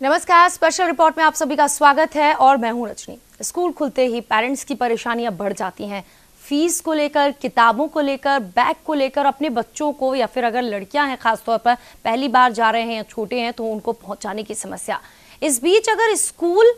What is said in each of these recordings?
नमस्कार, special report में आप सभी का स्वागत है और मैं हूं रजनी। स्कूल खुलते ही पेरेंट्स की परेशानियां बढ़ जाती हैं। फीस को लेकर, किताबों को लेकर, बैग को लेकर, अपने बच्चों को या फिर अगर लड़कियां हैं खासतौर पर पहली बार जा रहे हैं या छोटे हैं तो उनको पहुंचाने की समस्या। इस बीच अगर स्कूल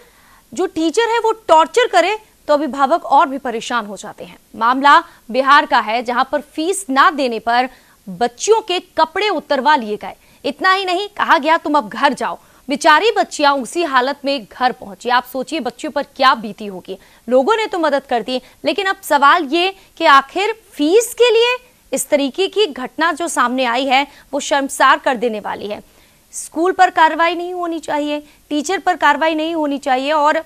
जो टीचर है वो टॉर्चर करे तो अभिभावक और भी परेशान हो जाते हैं। मामला बिहार का है जहां पर फीस ना देने पर बच्चियों के कपड़े उतरवा लिए गए। इतना ही नहीं, कहा गया तुम अब घर जाओ। बेचारी बच्चियां उसी हालत में घर पहुंची। आप सोचिए बच्चियों पर क्या बीती होगी। लोगों ने तो मदद कर दी, लेकिन अब सवाल ये कि आखिर फीस के लिए इस तरीके की घटना जो सामने आई है वो शर्मसार कर देने वाली है। स्कूल पर कार्रवाई नहीं होनी चाहिए, टीचर पर कार्रवाई नहीं होनी चाहिए। और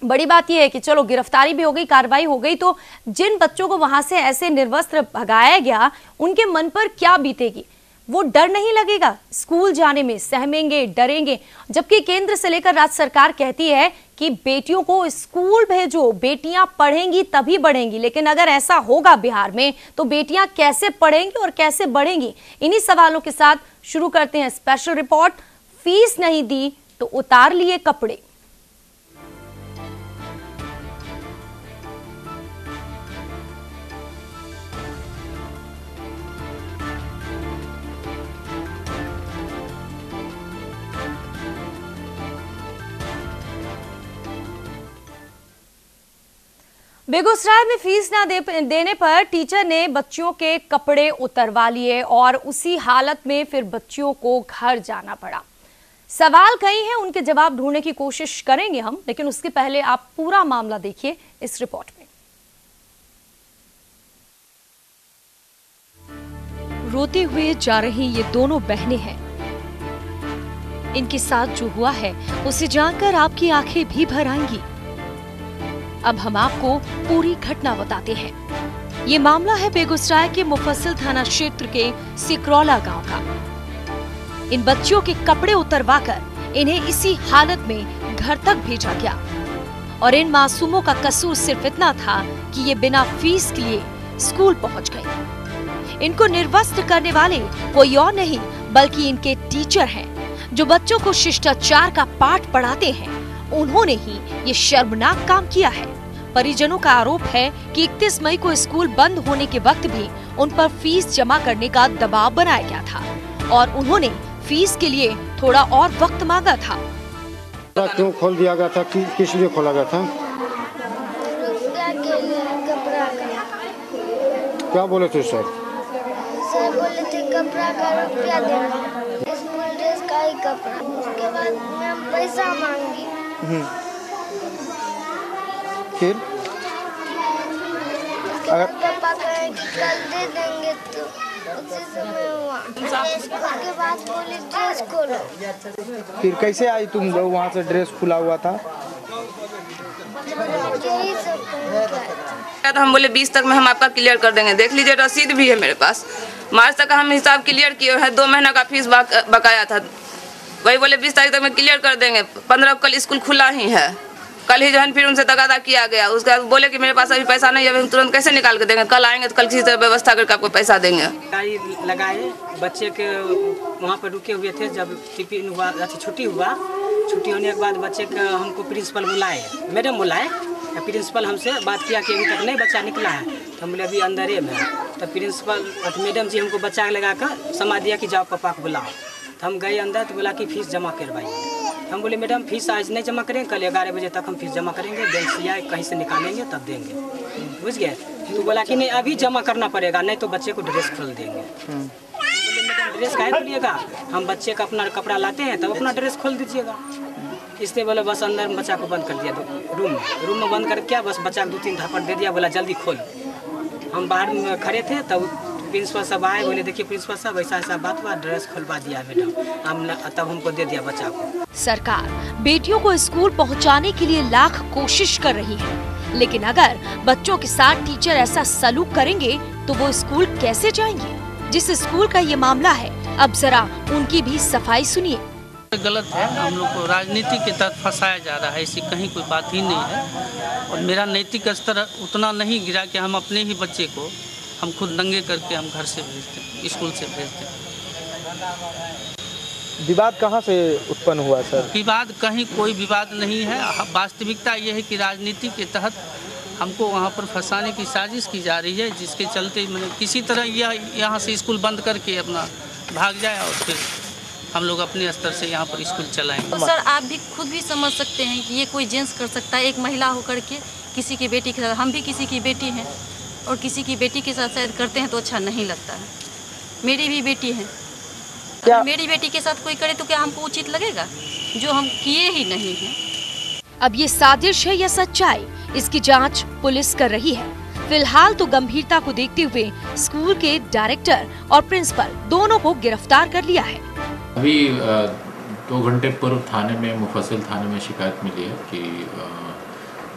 बड़ी बात यह है कि चलो गिरफ्तारी भी हो गई, कार्रवाई हो गई, तो जिन बच्चों को वहां से ऐसे निर्वस्त्र भगाया गया उनके मन पर क्या बीतेगी। वो डर नहीं लगेगा स्कूल जाने में, सहमेंगे, डरेंगे। जबकि केंद्र से लेकर राज्य सरकार कहती है कि बेटियों को स्कूल भेजो, बेटियां पढ़ेंगी तभी बढ़ेंगी। लेकिन अगर ऐसा होगा बिहार में तो बेटियां कैसे पढ़ेंगी और कैसे बढ़ेंगी? इन्हीं सवालों के साथ शुरू करते हैं स्पेशल रिपोर्ट। फीस नहीं दी तो उतार लिए कपड़े। बेगूसराय में फीस ना देने पर टीचर ने बच्चियों के कपड़े उतरवा लिए और उसी हालत में फिर बच्चियों को घर जाना पड़ा। सवाल कई हैं, उनके जवाब ढूंढने की कोशिश करेंगे हम, लेकिन उसके पहले आप पूरा मामला देखिए इस रिपोर्ट में। रोते हुए जा रही ये दोनों बहनें हैं। इनके साथ जो हुआ है उसे जानकर आपकी आंखें भी भर आएंगी। अब हम आपको पूरी घटना बताते हैं। ये मामला है बेगूसराय के मुफस्सिल थाना क्षेत्र के सिकरौला गांव का। इन बच्चियों के कपड़े उतरवाकर इन्हें इसी हालत में घर तक भेजा गया और इन मासूमों का कसूर सिर्फ इतना था कि ये बिना फीस के लिए स्कूल पहुंच गए। इनको निर्वस्त्र करने वाले कोई और नहीं बल्कि इनके टीचर हैं, जो बच्चों को शिष्टाचार का पाठ पढ़ाते हैं। उन्होंने ही ये शर्मनाक काम किया है। परिजनों का आरोप है कि 31 मई को स्कूल बंद होने के वक्त भी उन पर फीस जमा करने का दबाव बनाया गया था और उन्होंने फीस के लिए थोड़ा और वक्त मांगा था। क्यों खोल दिया गया था? किस लिए खोला गया था? क्या बोले थे सर? सर बोले थे कपड़ा का रुपया देना, स्कूल ड्रेस का ही कपड़ा। उसके बाद मैम पैसा मांगी। फिर अगर पापा कहे कि कल दे देंगे तो उसी समय हुआ। उसके बाद बोली ड्रेस खोलो। फिर कैसे आई तुम लोग? वहाँ से ड्रेस खुला हुआ था। यही सब हम बोले 20 तक में हम आपका क्लियर कर देंगे। देख लीजिए रसीद भी है मेरे पास। मार्च तक हम हिसाब क्लियर किए हैं। 2 महीना का फीस बकाया था। वही बोले 20 तारीख तक में क्लियर कर देंगे। 15 कल स्कूल खुला ही है। कल ही जो है फिर उनसे तगादा किया गया। उसके बाद बोले कि मेरे पास अभी पैसा नहीं है, हम तुरंत कैसे निकाल के देंगे? कल आएंगे तो कल किसी तरह व्यवस्था करके आपको पैसा देंगे। गाड़ी लगाए, बच्चे के वहाँ पर रुके हुए थे। जब टिफिन हुआ, छुट्टी हुआ, छुट्टी होने के बाद बच्चे का हमको प्रिंसिपल बुलाए, मैडम बुलाए। प्रिंसिपल हमसे बात किया कि अभी तक नहीं बच्चा निकला है। तो हम बोले अभी अंदर में। तो प्रिंसिपल मैडम जी हमको बच्चा लगा कर समा दिया कि जाओ पापा को बुलाओ। तो हम गए अंदर तो बोला कि फीस जमा करवाइए। हम बोले मैडम फीस आज नहीं जमा करेंगे, कल 11 बजे तक हम फीस जमा करेंगे, बैंक से या कहीं से निकालेंगे तब देंगे। बुझ गए? तो बोला कि नहीं अभी जमा करना पड़ेगा, नहीं तो बच्चे को ड्रेस खोल देंगे। बोले मैडम ड्रेस काहे खोलिएगा? हम बच्चे का अपना कपड़ा लाते हैं तब अपना ड्रेस खोल दीजिएगा। इसलिए बोले बस अंदर में बच्चा को बंद कर दिया रूम में बंद कर क्या बस बच्चा को 2-3 थप्पड़ दे दिया। बोला जल्दी खोल। हम बाहर में खड़े थे तब प्रिंसिपल साहब आए, बोले देखिए प्रिंसिपल साहब ऐसा ऐसा बात हुआ, ड्रेस खुलवा दिया मैडम। तब हमको दे दिया बच्चा को। सरकार बेटियों को स्कूल पहुंचाने के लिए लाख कोशिश कर रही है, लेकिन अगर बच्चों के साथ टीचर ऐसा सलूक करेंगे तो वो स्कूल कैसे जाएंगे? जिस स्कूल का ये मामला है, अब जरा उनकी भी सफाई सुनिए। गलत है, हम लोग को राजनीति के तहत फंसाया जा रहा है, ऐसी कहीं कोई बात ही नहीं है। और मेरा नैतिक स्तर उतना नहीं गिरा कि हम अपने ही बच्चे को हम खुद नंगे करके हम घर से भेजते, स्कूल से भेजते। विवाद कहाँ से उत्पन्न हुआ सर? विवाद कहीं कोई विवाद नहीं है। वास्तविकता ये है कि राजनीति के तहत हमको वहाँ पर फंसाने की साजिश की जा रही है, जिसके चलते मैंने किसी तरह यह यहाँ से स्कूल बंद करके अपना भाग जाए और फिर हम लोग अपने स्तर से यहाँ पर स्कूल चलाएंगे। तो सर आप भी खुद भी समझ सकते हैं कि ये कोई जेंट्स कर सकता है, एक महिला होकर के किसी की बेटी के साथ। हम भी किसी की बेटी हैं और किसी की बेटी के साथ शायद करते हैं तो अच्छा नहीं लगता है। मेरी भी बेटी है, अगर मेरी बेटी के साथ कोई करे तो क्या हमको उचित लगेगा, जो हम किए ही नहीं हैं। अब ये साजिश है या सच्चाई, इसकी जांच पुलिस कर रही है। फिलहाल तो गंभीरता को देखते हुए स्कूल के डायरेक्टर और प्रिंसिपल दोनों को गिरफ्तार कर लिया है। अभी 2 घंटे पूर्व थाने में, मुफस्सिल थाने में शिकायत मिली है कि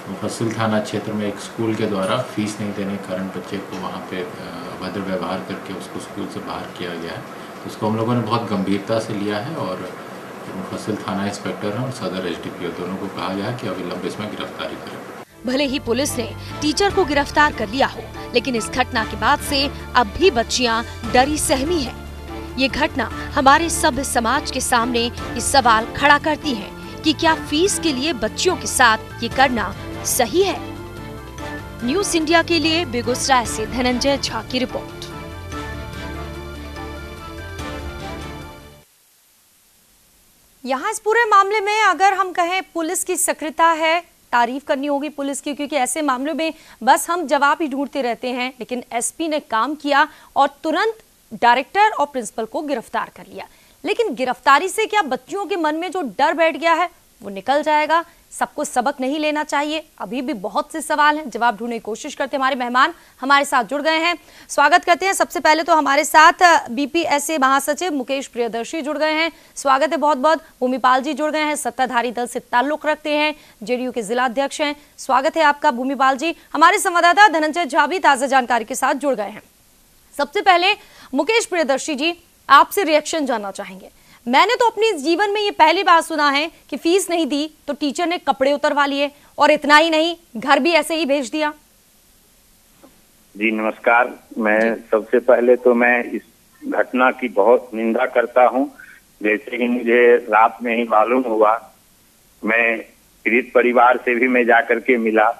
मुफस्सिल थाना क्षेत्र में एक स्कूल के द्वारा फीस नहीं देने के कारण बच्चे को वहाँ पे अभद्र व्यवहार करके उसको स्कूल से बाहर किया गया है। तो उसको हम लोगों ने बहुत गंभीरता से लिया है और मुफस्सिल थाना इंस्पेक्टर और सदर एसडीपीओ दोनों को कहा गया है कि अविलंब इसमें गिरफ्तारी करें। भले ही पुलिस ने टीचर को गिरफ्तार कर लिया हो, लेकिन इस घटना के बाद से अब भी बच्चियां डरी सहमी हैं। ये घटना हमारे सभ्य समाज के सामने ये सवाल खड़ा करती है कि क्या फीस के लिए बच्चियों के साथ ये करना सही है। न्यूज़ इंडिया के लिए बेगूसराय से धनंजय झा की रिपोर्ट। यहाँ इस पूरे मामले में अगर हम कहें पुलिस की सक्रियता है, तारीफ करनी होगी पुलिस की, क्योंकि ऐसे मामलों में बस हम जवाब ही ढूंढते रहते हैं। लेकिन एसपी ने काम किया और तुरंत डायरेक्टर और प्रिंसिपल को गिरफ्तार कर लिया। लेकिन गिरफ्तारी से क्या बच्चियों के मन में जो डर बैठ गया है वो निकल जाएगा? सबको सबक नहीं लेना चाहिए? अभी भी बहुत से सवाल हैं, जवाब ढूंढने की कोशिश करते हैं। हमारे मेहमान हमारे साथ जुड़ गए हैं, स्वागत करते हैं। सबसे पहले तो हमारे साथ बीपीएसए महासचिव मुकेश प्रियदर्शी जुड़ गए हैं, स्वागत है बहुत बहुत। भूमिपाल जी जुड़ गए हैं, सत्ताधारी दल से ताल्लुक रखते हैं, जेडीयू के जिला अध्यक्ष हैं, स्वागत है आपका भूमिपाल जी। हमारे संवाददाता धनंजय झा भी ताजा जानकारी के साथ जुड़ गए हैं। सबसे पहले मुकेश प्रियदर्शी जी, आपसे रिएक्शन जानना चाहेंगे। मैंने तो अपने जीवन में ये पहली बार सुना है कि फीस नहीं दी तो टीचर ने कपड़े उतरवा लिए, और इतना ही नहीं घर भी ऐसे ही भेज दिया। जी नमस्कार। मैं सबसे पहले तो मैं इस घटना की बहुत निंदा करता हूं। जैसे ही मुझे रात में ही मालूम हुआ, मैं पीड़ित परिवार से भी मैं जाकर के मिला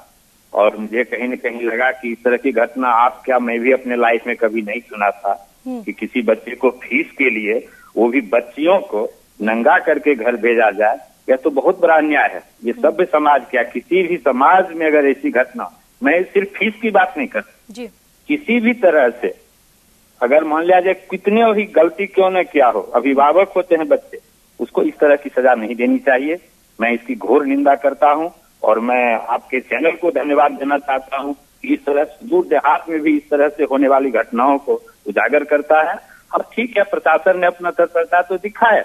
और मुझे कहीं न कहीं लगा कि इस तरह की घटना आप क्या मैं भी अपने लाइफ में कभी नहीं सुना था कि किसी बच्चे को फीस के लिए, वो भी बच्चियों को नंगा करके घर भेजा जाए। यह तो बहुत बड़ा अन्याय है। ये सभ्य समाज क्या, किसी भी समाज में अगर ऐसी घटना, मैं सिर्फ फीस की बात नहीं कर, किसी भी तरह से अगर मान लिया जाए कितने भी गलती क्यों न किया हो, अभिभावक होते हैं बच्चे, उसको इस तरह की सजा नहीं देनी चाहिए। मैं इसकी घोर निंदा करता हूं और मैं आपके चैनल को धन्यवाद देना चाहता हूं कि इस तरह दूर देहात में भी इस तरह से होने वाली घटनाओं को उजागर करता है। अब ठीक है, प्रशासन ने अपना तत्परता तो दिखाया,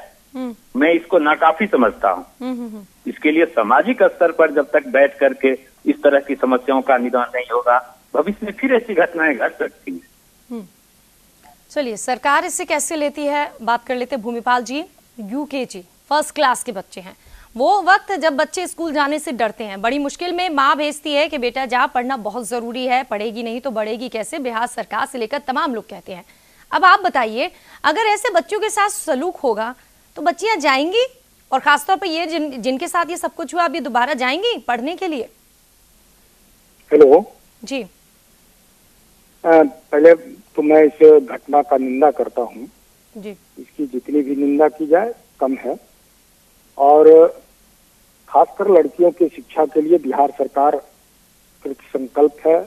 मैं इसको नाकाफी समझता हूँ। इसके लिए सामाजिक स्तर पर जब तक बैठ करके इस तरह की समस्याओं का निदान नहीं होगा, भविष्य में फिर ऐसी घटनाएं घट सकती हैं। चलिए, सरकार इससे कैसे लेती है बात कर लेते हैं। भूमिपाल जी, यूकेजी फर्स्ट क्लास के बच्चे हैं, वो वक्त जब बच्चे स्कूल जाने से डरते हैं, बड़ी मुश्किल में माँ भेजती है कि बेटा जा, पढ़ना बहुत जरूरी है, पढ़ेगी नहीं तो बढ़ेगी कैसे, बिहार सरकार से लेकर तमाम लोग कहते हैं। अब आप बताइए, अगर ऐसे बच्चों के साथ सलूक होगा तो बच्चियां जाएंगी, और खासतौर पर ये जिनके साथ ये सब कुछ हुआ, अभी दोबारा जाएंगी पढ़ने के लिए? हेलो जी। पहले तो मैं इस घटना का निंदा करता हूँ जी। इसकी जितनी भी निंदा की जाए कम है, और खासकर लड़कियों की शिक्षा के लिए बिहार सरकार कृत संकल्प है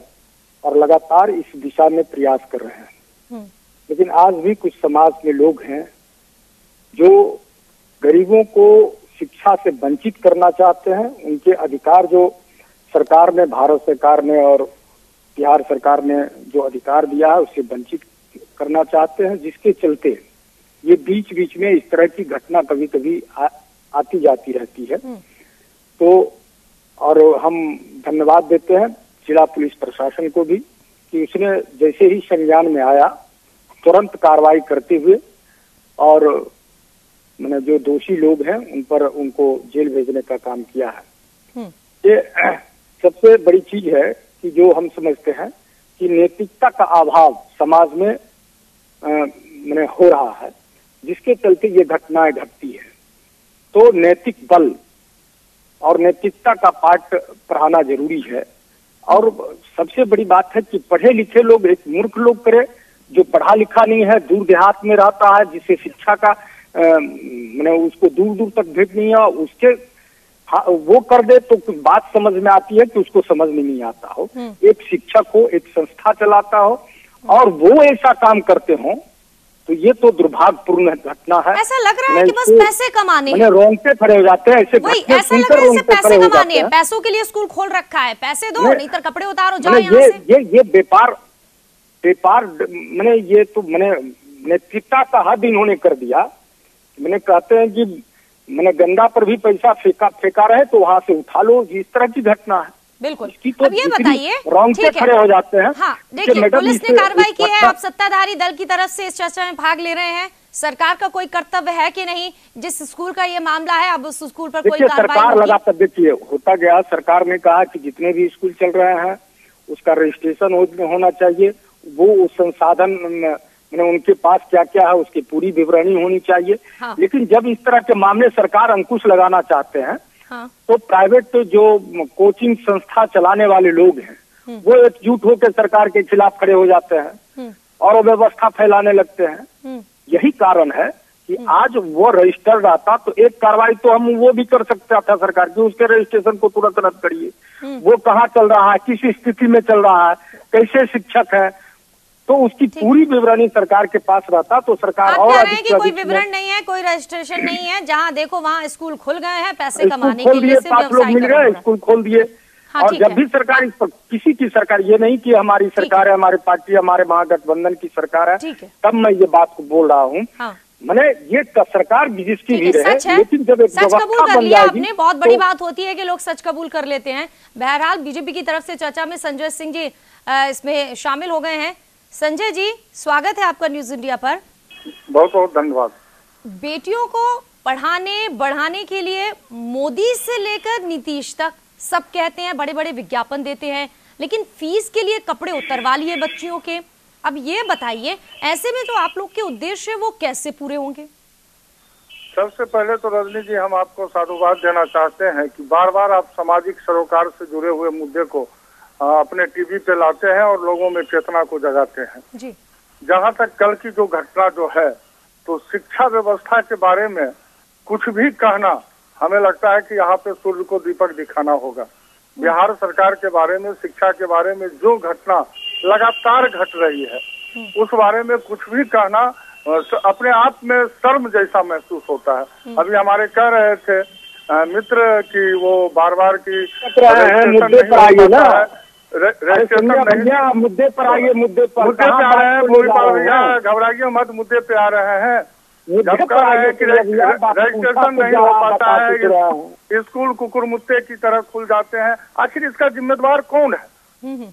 और लगातार इस दिशा में प्रयास कर रहे हैं। लेकिन आज भी कुछ समाज में लोग हैं जो गरीबों को शिक्षा से वंचित करना चाहते हैं। उनके अधिकार जो सरकार ने, भारत सरकार ने और बिहार सरकार ने जो अधिकार दिया है उससे वंचित करना चाहते हैं, जिसके चलते ये बीच बीच में इस तरह की घटना कभी कभी आती जाती रहती है। तो और हम धन्यवाद देते हैं जिला पुलिस प्रशासन को भी कि उसने जैसे ही संज्ञान में आया तुरंत कार्रवाई करते हुए और मैंने जो दोषी लोग हैं उन पर उनको जेल भेजने का काम किया है। ये सबसे बड़ी चीज है कि जो हम समझते हैं कि नैतिकता का अभाव समाज में मैंने हो रहा है। जिसके चलते ये घटनाएं घटती है। तो नैतिक बल और नैतिकता का पाठ पढ़ाना जरूरी है। और सबसे बड़ी बात है कि पढ़े लिखे लोग एक मूर्ख लोग करे, जो पढ़ा लिखा नहीं है, दूर देहात में रहता है, जिससे शिक्षा का मैंने उसको दूर दूर तक भेज नहीं है, उसके वो कर दे तो कुछ बात समझ में आती है कि उसको समझ में नहीं आता हो। एक शिक्षक हो, एक संस्था चलाता हो और वो ऐसा काम करते हो, तो ये तो दुर्भाग्यपूर्ण घटना है। ऐसा लग रहा है कि बस पैसे कमाने हैं, रोंगटे खड़े हो जाते हैं ऐसे। ऐसा लग रहा है पैसे कमाने हैं, पैसों के लिए स्कूल खोल रखा है, पैसे दो नहीं तो कपड़े उतारो जाओ यहाँ से। ये व्यापार मैंने ये तो मैंने नैतिकता का हद इन्होंने कर दिया। मैंने कहते हैं कि मैंने गंगा पर भी पैसा फेंका रहे तो वहां से उठा लो, इस तरह की घटना है। बिल्कुल। तो अब ये बताइए, रोंगटे खड़े हो जाते हैं। हाँ, देखिए पुलिस ने कार्रवाई की है, आप सत्ताधारी दल की तरफ से इस चर्चा में भाग ले रहे हैं। सरकार का कोई कर्तव्य है कि नहीं? जिस स्कूल का ये मामला है, अब उस स्कूल पर कोई कार्रवाई सरकार लगातार देखिए होता गया। सरकार ने कहा कि जितने भी स्कूल चल रहे हैं उसका रजिस्ट्रेशन होना चाहिए, वो संसाधन मैंने उनके पास क्या क्या है उसकी पूरी विवरणी होनी चाहिए। हाँ। लेकिन जब इस तरह के मामले सरकार अंकुश लगाना चाहते हैं, हाँ। तो प्राइवेट जो कोचिंग संस्था चलाने वाले लोग हैं वो एकजुट होकर सरकार के खिलाफ खड़े हो जाते हैं और व्यवस्था फैलाने लगते हैं। यही कारण है कि आज वो रजिस्टर्ड आता तो एक कार्रवाई तो हम वो भी कर सकता था सरकार की, उसके रजिस्ट्रेशन को तुरंत रद्द करिए। वो कहाँ चल रहा है, किस स्थिति में चल रहा है, कैसे शिक्षक है, तो उसकी पूरी विवरणी सरकार के पास रहता तो सरकार और अधिक कोई विवरण नहीं है, कोई रजिस्ट्रेशन नहीं है, जहाँ देखो वहाँ स्कूल खुल गए हैं पैसे कमाने के लिए, 5 लोग मिल गए, स्कूल खोल दिए। हाँ, और जब भी सरकार किसी की सरकार, ये नहीं कि हमारी सरकार है, हमारी पार्टी, हमारे महागठबंधन की सरकार है, तब मैं ये बात को बोल रहा हूँ। मैंने ये सरकार जिसकी भी रहे, लेकिन जब एक सच कबूल कर लिया आपने, बहुत बड़ी बात होती है कि लोग सच कबूल कर लेते हैं। बहरहाल बीजेपी की तरफ से चर्चा में संजय सिंह जी इसमें शामिल हो गए हैं। संजय जी, स्वागत है आपका न्यूज इंडिया पर। बहुत बहुत धन्यवाद। बेटियों को पढ़ाने बढ़ाने के लिए मोदी से लेकर नीतीश तक सब कहते हैं, बड़े बड़े विज्ञापन देते हैं, लेकिन फीस के लिए कपड़े उतरवा लिए बच्चियों के। अब ये बताइए, ऐसे में जो आप लोग के उद्देश्य है वो कैसे पूरे होंगे? सबसे पहले तो रजनी जी, हम आपको साधुवाद देना चाहते हैं कि बार बार आप सामाजिक सरोकार से जुड़े हुए मुद्दे को अपने टीवी पे लाते हैं और लोगों में चेतना को जगाते हैं जी। जहाँ तक कल की जो घटना जो है, तो शिक्षा व्यवस्था के बारे में कुछ भी कहना, हमें लगता है कि यहाँ पे सूर्य को दीपक दिखाना होगा। बिहार सरकार के बारे में, शिक्षा के बारे में जो घटना लगातार घट रही है, उस बारे में कुछ भी कहना अपने आप में शर्म जैसा महसूस होता है। अभी हमारे कह रहे थे मित्र कि वो बार बार की मुद्दे पर आइए ना, मुद्दे पर आइए, मुद्दे आ रहे हैं, घबराइए मत, मुद्दे पे आ रहे हैं। जब कह रहे हैं कि रजिस्ट्रेशन नहीं हो पाता है, स्कूल कुकुरमुत्ते की तरह खुल जाते हैं, आखिर इसका जिम्मेदार कौन है?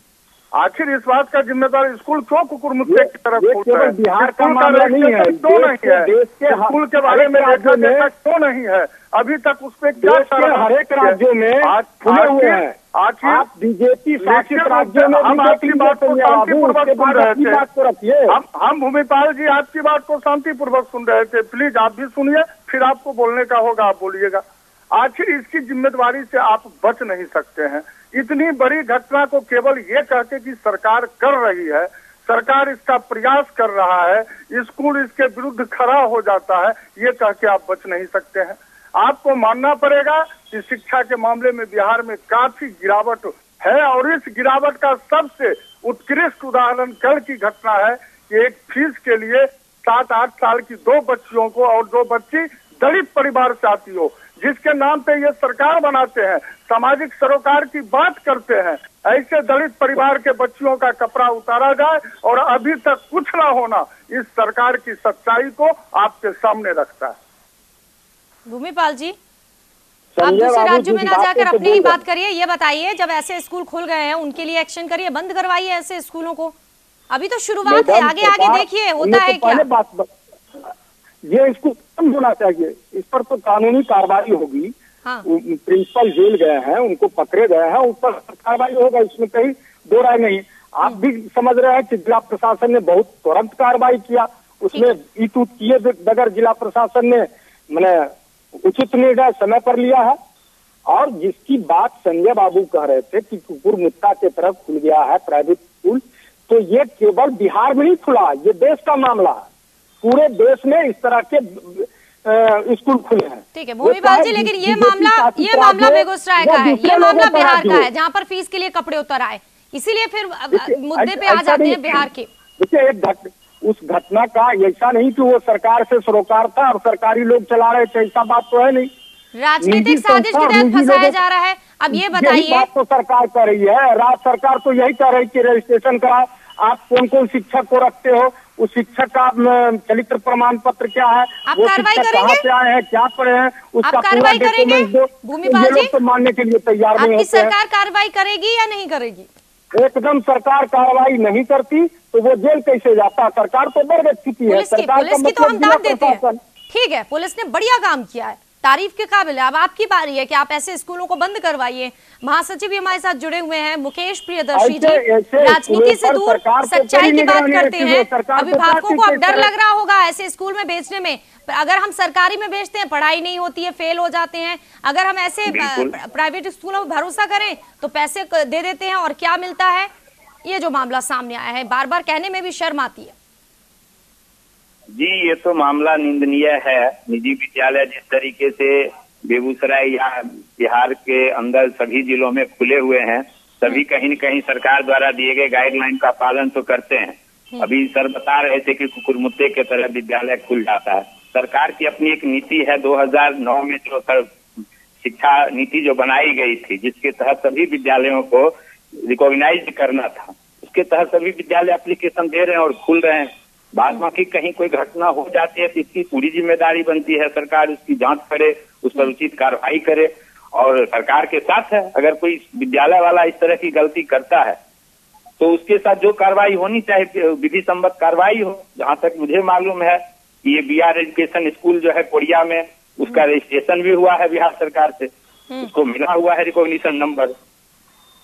आखिर इस बात का जिम्मेदार स्कूल क्यों कुकुरमुत्ते की तरफ खुलता है? बिहार का मामला नहीं है, क्यों नहीं है? स्कूल के बारे में क्यों नहीं है? अभी तक उस पर क्या हर एक राज्यों में खुले हुए हैं। आखिर बीजेपी शासित राज्यों में हम आपकी बात को शांतिपूर्वक सुन रहे थे। हम भूमिपाल जी आपकी बात को शांतिपूर्वक सुन रहे थे, प्लीज आप भी सुनिए, फिर आपको बोलने का होगा, आप बोलिएगा। आखिर इसकी जिम्मेदारी से आप बच नहीं सकते हैं। इतनी बड़ी घटना को केवल ये कहते कि सरकार कर रही है, सरकार इसका प्रयास कर रहा है, स्कूल इसके विरुद्ध खड़ा हो जाता है, ये कह के आप बच नहीं सकते हैं। आपको मानना पड़ेगा कि शिक्षा के मामले में बिहार में काफी गिरावट है, और इस गिरावट का सबसे उत्कृष्ट उदाहरण कल की घटना है कि एक फीस के लिए 7-8 साल की 2 बच्चियों को, और 2 बच्ची दलित परिवार से आती हो, जिसके नाम पे ये सरकार बनाते हैं, सामाजिक सरोकार की बात करते हैं, ऐसे दलित परिवार के बच्चियों का कपड़ा उतारा जाए और अभी तक कुछ ना होना, इस सरकार की सच्चाई को आपके सामने रखता है। भूमिपाल जी, आप दूसरे राज्यों में ना जाकर अपनी ही बात करिए, ये बताइए जब ऐसे स्कूल खुल गए हैं उनके लिए एक्शन करिए, बंद करवाइए ऐसे स्कूलों को। अभी तो शुरुआत है, आगे आगे देखिए होता है क्या। ये स्कूल बंद होना चाहिए, इस पर तो कानूनी कार्रवाई होगी। हाँ। प्रिंसिपल जेल गए हैं, उनको पकड़े गए हैं, उस पर कार्रवाई होगा, इसमें कहीं दो राय नहीं। आप भी समझ रहे हैं कि जिला प्रशासन ने बहुत तुरंत कार्रवाई किया, उसमें ईट उट किए बगैर जिला प्रशासन ने मैंने उचित निर्णय समय पर लिया है। और जिसकी बात संजय बाबू कह रहे थे कि कुकुरमुत्ता की तरफ खुल गया है प्राइवेट स्कूल, तो ये केवल बिहार में नहीं खुला, ये देश का मामला है। पूरे देश में इस तरह के स्कूल खुले हैं। ठीक है भूमिपाल जी, लेकिन ये मामला बेगूसराय का है, ये मामला बिहार का है, जहाँ पर फीस के लिए कपड़े उतर आए, इसीलिए फिर मुद्दे पे आ जाते हैं बिहार के। देखिए उस घटना का ऐसा नहीं कि वो सरकार से सरोकार था और सरकारी लोग चला रहे थे, ऐसा बात तो है नहीं। राजनीतिक साजिश के तहत फंसाया जा रहा है। अब ये बताइए, बात तो सरकार कर रही है, राज्य सरकार तो यही कह रही है कि रजिस्ट्रेशन कराओ, आप कौन कौन शिक्षक को रखते हो, उस शिक्षक का चरित्र प्रमाण पत्र क्या है, वो शिक्षक कहाँ से आए हैं, क्या पढ़े हैं, उसका कार्रवाई करेंगे भूमिपाल जी? तो मानने के लिए तैयार नहीं होते। सरकार कार्रवाई करेगी या नहीं करेगी? एकदम सरकार कार्रवाई नहीं करती तो वो जेल कैसे जाता? सरकार तो बढ़ चुकी है। पुलिस की तो हम दाद देते हैं, ठीक है, पुलिस ने बढ़िया काम किया है, तारीफ के काबिल है। अब आपकी बारी है कि आप ऐसे स्कूलों को बंद करवाइए। महासचिव भी हमारे साथ जुड़े हुए हैं, मुकेश प्रियदर्शी जी, राजनीति से दूर सच्चाई की बात करते हैं। अभिभावकों को अब डर लग रहा होगा ऐसे स्कूल में भेजने में। अगर हम सरकारी में भेजते हैं पढ़ाई नहीं होती है, फेल हो जाते हैं। अगर हम ऐसे प्राइवेट स्कूलों में भरोसा करें तो पैसे दे देते हैं और क्या मिलता है। ये जो मामला सामने आया है, बार बार कहने में भी शर्म आती है। जी, ये तो मामला निंदनीय है। निजी विद्यालय जिस तरीके से बेगूसराय या बिहार के अंदर सभी जिलों में खुले हुए हैं, सभी कहीं न कहीं सरकार द्वारा दिए गए गाइडलाइन का पालन तो करते हैं। अभी सर बता रहे थे कि कुकुरमुत्ते की तरह विद्यालय खुल जाता है। सरकार की अपनी एक नीति है, 2009 में जो शिक्षा नीति जो बनाई गई थी, जिसके तहत सभी विद्यालयों को रिकॉग्नाइज करना था, उसके तहत सभी विद्यालय एप्लीकेशन दे रहे हैं और खुल रहे हैं। बाद बाकी कहीं कोई घटना हो जाती है तो इसकी पूरी जिम्मेदारी बनती है, सरकार उसकी जांच करे, उस पर उचित कार्रवाई करे और सरकार के साथ है। अगर कोई विद्यालय वाला इस तरह की गलती करता है तो उसके साथ जो कार्रवाई होनी चाहिए, विधि सम्मत कार्रवाई हो। जहाँ तक मुझे मालूम है ये BR एजुकेशन स्कूल जो है कोरिया में, उसका रजिस्ट्रेशन भी हुआ है बिहार सरकार से, उसको मिला हुआ है रिकॉग्निशन नंबर।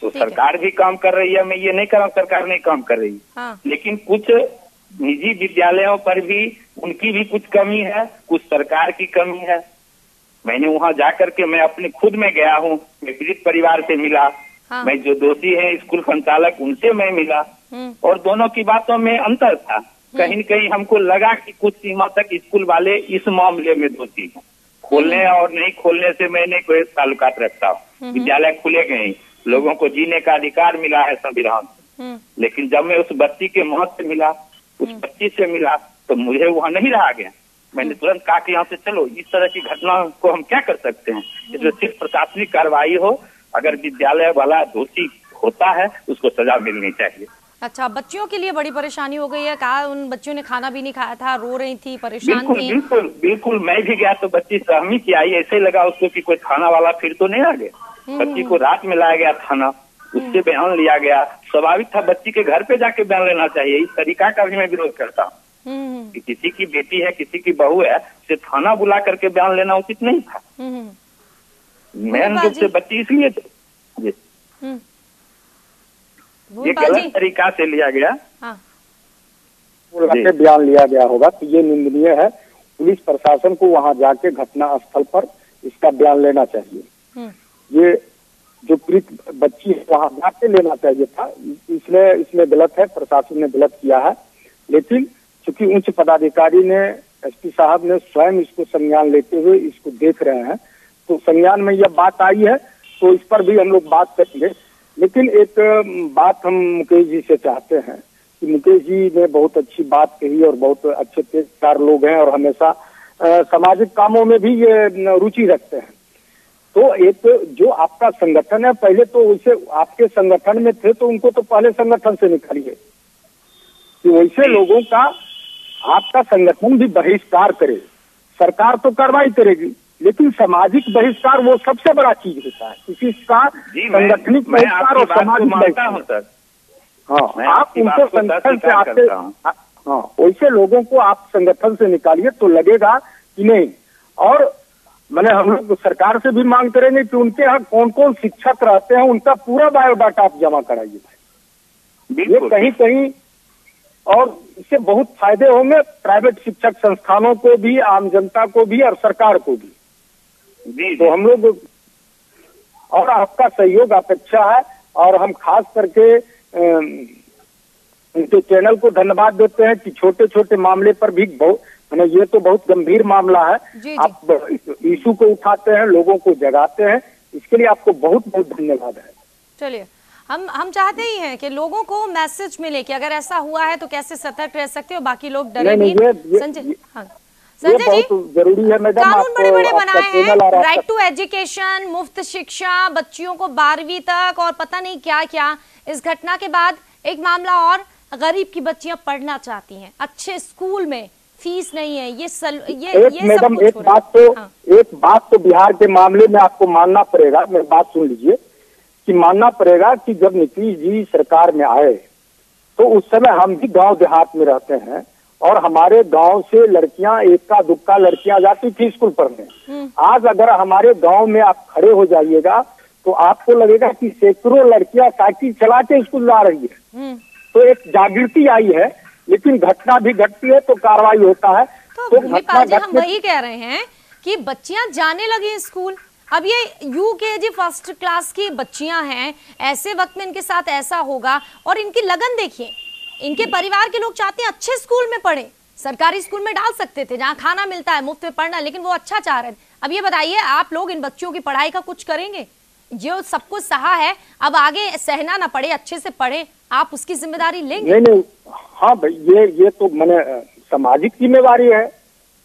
तो सरकार भी काम कर रही है, मैं ये नहीं कर रहा सरकार नहीं काम कर रही, लेकिन कुछ निजी विद्यालयों पर भी उनकी भी कुछ कमी है, कुछ सरकार की कमी है। मैंने वहां जाकर के मैं अपने खुद में गया हूँ, मैं पीड़ित परिवार से मिला, मैं जो दोषी हैं स्कूल संचालक उनसे मैं मिला और दोनों की बातों में अंतर था। कहीं न कहीं हमको लगा कि कुछ सीमा तक स्कूल वाले इस मामले में दोषी हैं। खोलने और नहीं खोलने से मैंने कोई ताल्लुकात रखता हूँ, विद्यालय खुले गए, लोगों को जीने का अधिकार मिला है संविधान से। लेकिन जब मैं उस बच्ची के मौत से मिला, उस बच्ची से मिला, तो मुझे वहाँ नहीं रहा गया। मैंने तुरंत कहा कि यहाँ से चलो, इस तरह की घटना को हम क्या कर सकते हैं। इसमें सिर्फ प्रशासनिक कार्रवाई हो, अगर विद्यालय वाला दोषी होता है उसको सजा मिलनी चाहिए। अच्छा, बच्चियों के लिए बड़ी परेशानी हो गई है, कहा उन बच्चियों ने खाना भी नहीं खाया था, रो रही थी, परेशान थी। बिल्कुल बिल्कुल, मैं भी गया तो बच्ची सहमी की आई, ऐसे लगा उसको कि कोई थाना वाला फिर तो नहीं आ गया। बच्ची को रात में लाया गया थाना, उससे बयान लिया गया। स्वाभाविक था बच्ची के घर पे जाके बयान लेना चाहिए। इस तरीका का भी मैं विरोध करता हूँ कि किसी की बेटी है, किसी की बहू है, उसे थाना बुला करके बयान लेना उचित नहीं था। मेन रूप से बच्ची इसलिए ये गलत तरीका से लिया गया, बयान लिया गया होगा, तो ये निंदनीय है। पुलिस प्रशासन को वहां जाके घटना स्थल पर इसका बयान लेना चाहिए। ये जो पीड़ित बच्ची है वहां जाके लेना चाहिए था, इसमें गलत है, प्रशासन ने गलत किया है। लेकिन चूंकि उच्च पदाधिकारी ने, SP साहब ने स्वयं इसको संज्ञान लेते हुए इसको देख रहे हैं, तो संज्ञान में यह बात आई है तो इस पर भी हम लोग बात करेंगे। लेकिन एक बात हम मुकेश जी से चाहते हैं कि मुकेश जी ने बहुत अच्छी बात कही और बहुत अच्छे तेजकार लोग हैं और हमेशा सामाजिक कामों में भी ये रुचि रखते हैं। तो एक जो आपका संगठन है, पहले तो वैसे आपके संगठन में थे तो उनको तो पहले संगठन से निकालिए कि वैसे लोगों का आपका संगठन भी बहिष्कार करे। सरकार तो कार्रवाई करेगी, लेकिन सामाजिक बहिष्कार वो सबसे बड़ा चीज होता है। किसी का संगठनिक बहिष्कार और सामाजिक बहिष्कार, हाँ, आप उनको संगठन से आते, हाँ, वैसे लोगों को आप संगठन से निकालिए तो लगेगा कि नहीं। और मैंने हम लोग सरकार से भी मांग करेंगे कि उनके यहाँ कौन कौन शिक्षक रहते हैं उनका पूरा बायोडाटा आप जमा कराइए। ये कहीं कहीं और इससे बहुत फायदे होंगे प्राइवेट शिक्षक संस्थानों को भी, आम जनता को भी और सरकार को भी। तो हम लोग और आपका सहयोग अपेक्षा है और हम खास करके उनके चैनल को धन्यवाद देते हैं कि छोटे छोटे मामले पर भी बहुत, ये तो बहुत गंभीर मामला है, आप इशू को उठाते हैं, लोगों को जगाते हैं, इसके लिए आपको बहुत बहुत धन्यवाद है। चलिए, हम चाहते ही हैं कि लोगों को मैसेज मिले कि अगर ऐसा हुआ है तो कैसे सतर्क रह सकते हो, बाकी लोग डरे नहीं। संजय, हाँ संजय जी, जरूरी है मैडम, कानून बड़े-बड़े बनाए हैं, राइट टू एजुकेशन, मुफ्त शिक्षा बच्चियों को 12वीं तक और पता नहीं क्या क्या। इस घटना के बाद एक मामला और, गरीब की बच्चियां पढ़ना चाहती हैं अच्छे स्कूल में, फीस नहीं है, ये मैडम एक बात तो बिहार के मामले में आपको मानना पड़ेगा, मेरी बात सुन लीजिए कि मानना पड़ेगा कि जब नीतीश जी सरकार में आए तो उस समय हम भी गांव देहात में रहते हैं और हमारे गांव से लड़कियां इक्का दुक्का लड़कियां जाती थी स्कूल पढ़ने। आज अगर हमारे गांव में आप खड़े हो जाइएगा तो आपको लगेगा कि सैकड़ों लड़कियां साइकिल चला के स्कूल जा रही है। तो एक जागृति आई है, लेकिन घटना भी घटती है तो कार्रवाई होता है। तो हम वही कह रहे हैं कि बच्चियां जाने लगी स्कूल। अब ये यूकेजी फर्स्ट क्लास की बच्चियां हैं, ऐसे वक्त में इनके साथ ऐसा होगा और इनकी लगन देखिए। इनके परिवार के लोग चाहते हैं अच्छे स्कूल में पढ़े, सरकारी स्कूल में डाल सकते थे जहां खाना मिलता है, मुफ्त में पढ़ना, लेकिन वो अच्छा चाह रहे थे। अब ये बताइए, आप लोग इन बच्चों की पढ़ाई का कुछ करेंगे? जो सब कुछ सहा है, अब आगे सहना ना पड़े, अच्छे से पढ़े, आप उसकी जिम्मेदारी लेंगे? नहीं, हाँ भाई, ये तो मैंने सामाजिक जिम्मेवारी है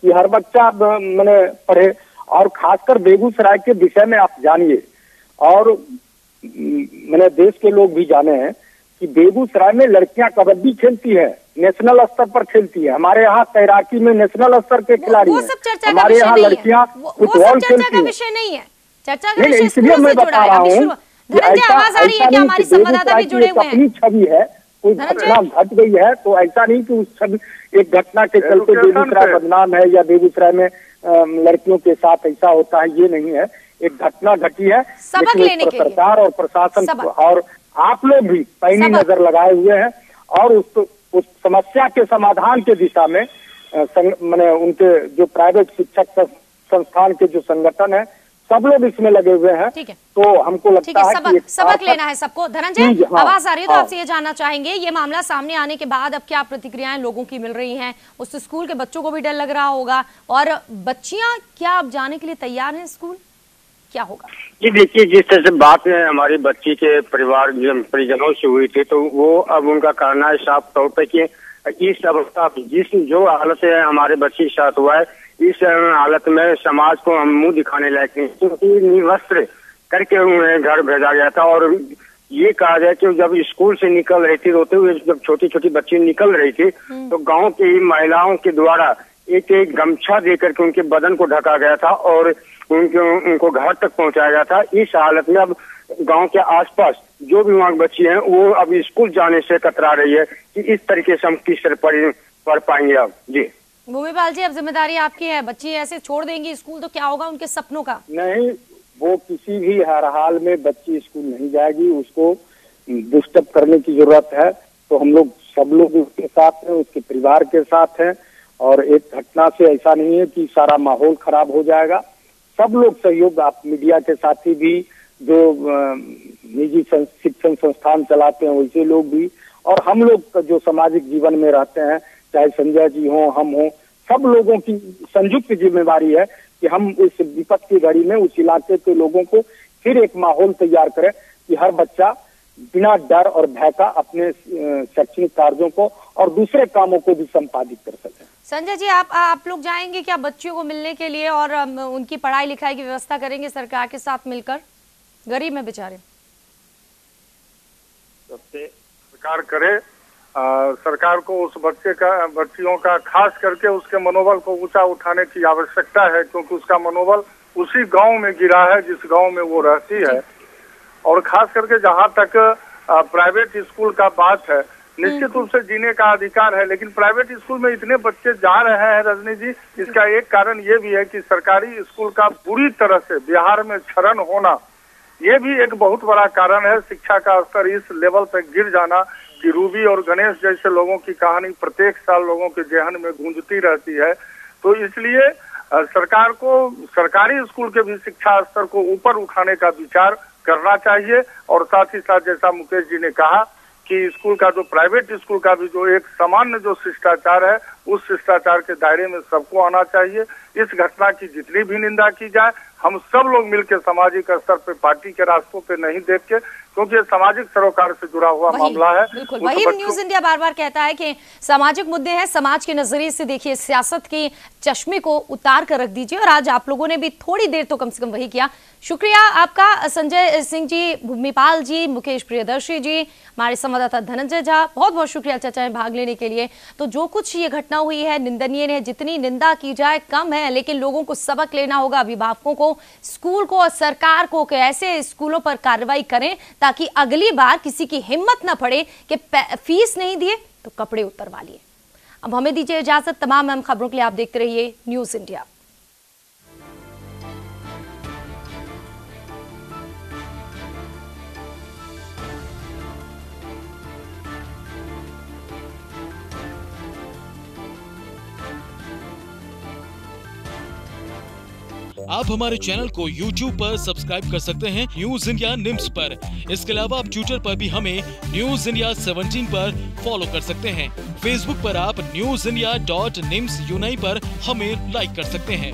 कि हर बच्चा मैंने पढ़े। और खासकर बेगूसराय के विषय में आप जानिए, और मैंने देश के लोग भी जाने हैं कि बेगूसराय में लड़कियां कबड्डी खेलती है, नेशनल स्तर पर खेलती है। हमारे यहाँ तैराकी में नेशनल स्तर के खिलाड़ी हैं। हमारे यहाँ लड़कियां फुटबॉल खेलती है। विषय नहीं है, चर्चा का विषय इसलिए मैं बता रहा हूँ। आवाज आ रही है कि हमारी संवाददाता भी जुड़े हुए हैं। अपनी छवि है, कोई घटना घट गई है तो ऐसा नहीं कि उस छवि एक घटना के चलते बेगूसराय बदनाम है या बेगूसराय में लड़कियों के साथ ऐसा होता है, ये नहीं है। एक घटना घटी है, सबक लेने के लिए सरकार और प्रशासन और आप लोग भी पैनी नजर लगाए हुए हैं और उस समस्या के समाधान के दिशा में मैंने उनके जो प्राइवेट शिक्षक संस्थान के जो संगठन है सब लोग इसमें लगे हुए हैं। तो हमको लगता है कि सबक लेना है सबको। धनंजय, आवाज आ रही है तो आपसे ये जानना चाहेंगे, ये मामला सामने आने के बाद अब क्या प्रतिक्रियाएं लोगों की मिल रही हैं? उस स्कूल के बच्चों को भी डर लग रहा होगा, और बच्चियां क्या अब जाने के लिए तैयार हैं स्कूल? क्या होगा? जी देखिए, जिस तरह से बात हमारी बच्ची के परिजनों से हुई थी, तो वो अब उनका कहना है साफ तौर पर कि इस अवस्था जो हालत से हमारे बच्चे के साथ हुआ है, इस हालत में समाज को हम मुंह दिखाने लायक नहीं, क्योंकि निवस्त्र करके उन्हें घर भेजा गया था। और ये कहा जाए कि जब स्कूल से निकल रही थी, रोते हुए जब छोटी छोटी बच्ची निकल रही थी, तो गांव की महिलाओं के द्वारा एक गमछा देकर के उनके बदन को ढका गया था और उनको घर तक पहुंचाया गया था। इस हालत में अब गांव के आसपास जो भी वहाँ बच्ची हैं वो अब स्कूल जाने से कतरा रही है कि इस तरीके से हम किस तरह पढ़ पाएंगे। अब जी भूमिपाल जी, अब जिम्मेदारी आपकी है। बच्ची ऐसे छोड़ देंगी स्कूल तो क्या होगा उनके सपनों का? नहीं, वो किसी भी हर हाल में बच्ची स्कूल नहीं जाएगी, उसको बूस्टअप करने की जरूरत है। तो हम लोग सब लोग उसके साथ हैं, उसके परिवार के साथ हैं, और एक घटना से ऐसा नहीं है कि सारा माहौल खराब हो जाएगा। सब लोग सहयोग, आप मीडिया के साथी भी, जो निजी शिक्षण संस्थान चलाते हैं वैसे लोग भी, और हम लोग जो सामाजिक जीवन में रहते हैं, चाहे संजय जी हो, हम हो, सब लोगों की संयुक्त जिम्मेवारी है कि हम इस विपत्ति की घड़ी में उस इलाके के लोगों को फिर एक माहौल तैयार करें कि हर बच्चा बिना डर और भय का अपने शैक्षणिक कार्यों को और दूसरे कामों को भी संपादित कर सके। संजय जी, आप लोग जाएंगे क्या बच्चियों को मिलने के लिए और उनकी पढ़ाई लिखाई की व्यवस्था करेंगे सरकार के साथ मिलकर? गरीब में बेचारे सबसे सरकार करे, सरकार को उस बच्चियों का खास करके उसके मनोबल को ऊंचा उठाने की आवश्यकता है, क्योंकि उसका मनोबल उसी गांव में गिरा है जिस गांव में वो रहती है। और खास करके जहां तक प्राइवेट स्कूल का बात है, निश्चित रूप से जीने का अधिकार है, लेकिन प्राइवेट स्कूल में इतने बच्चे जा रहे हैं रजनी जी, इसका एक कारण ये भी है कि सरकारी स्कूल का पूरी तरह से बिहार में क्षरण होना, ये भी एक बहुत बड़ा कारण है। शिक्षा का स्तर इस लेवल पर गिर जाना कि रूबी और गणेश जैसे लोगों की कहानी प्रत्येक साल लोगों के जेहन में गूंजती रहती है। तो इसलिए सरकार को सरकारी स्कूल के भी शिक्षा स्तर को ऊपर उठाने का विचार करना चाहिए। और साथ ही साथ जैसा मुकेश जी ने कहा कि स्कूल का जो प्राइवेट स्कूल का भी जो एक सामान्य जो शिष्टाचार है, उस शिष्टाचार के दायरे में सबको आना चाहिए। इस घटना की जितनी भी निंदा की जाए, हम सब लोग मिलकर सामाजिक स्तर पे पार्टी के रास्तों पे नहीं देख के, क्योंकि ये सामाजिक सरोकार से जुड़ा हुआ मामला है। बिल्कुल वही न्यूज इंडिया बार बार कहता है कि सामाजिक मुद्दे हैं, समाज के नजरिए से देखिए, सियासत के चश्मे को उतार कर रख दीजिए। और आज आप लोगों ने भी थोड़ी देर तो कम से कम वही किया। शुक्रिया आपका संजय सिंह जी, भूमिपाल जी, मुकेश प्रियदर्शी जी, हमारे संवाददाता धनंजय झा, बहुत बहुत शुक्रिया चर्चा में भाग लेने के लिए। तो जो कुछ ये घटना हुई है निंदनीय है, जितनी निंदा की जाए कम है, लेकिन लोगों को सबक लेना होगा, अभिभावकों को, स्कूल को और सरकार को कि ऐसे स्कूलों पर कार्रवाई करें ताकि अगली बार किसी की हिम्मत न पड़े कि फीस नहीं दिए तो कपड़े उतरवा लिए। अब हमें दीजिए इजाजत। तमाम अहम खबरों के लिए आप देखते रहिए न्यूज़ इंडिया। आप हमारे चैनल को YouTube पर सब्सक्राइब कर सकते हैं न्यूज इंडिया निम्स पर। इसके अलावा आप ट्विटर पर भी हमें न्यूज इंडिया 17 पर फॉलो कर सकते हैं। फेसबुक पर आप newsindia.nimsuni पर हमें लाइक कर सकते हैं।